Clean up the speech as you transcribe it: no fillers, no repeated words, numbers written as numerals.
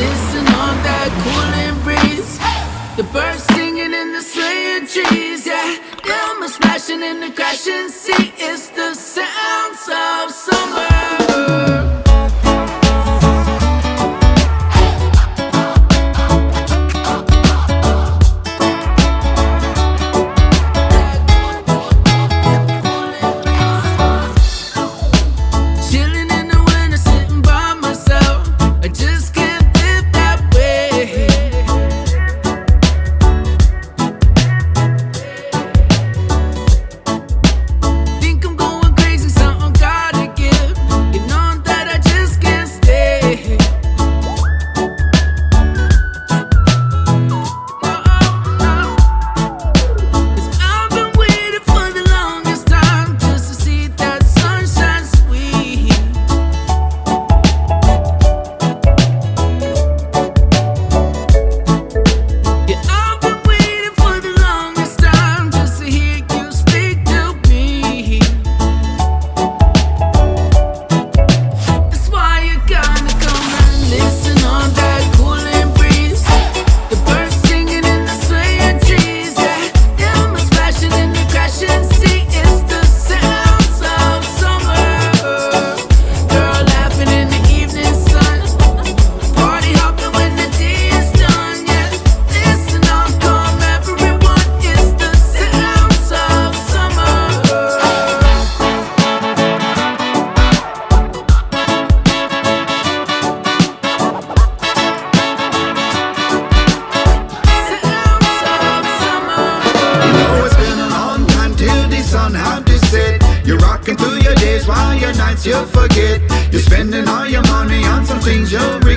listen on that cooling breeze. The birds singing in the swaying trees, yeah. Them are splashing in the crashing sea. It's the sounds of summer. You're rocking through your days while your nights you forget. You're spending all your money on some things you'll regret.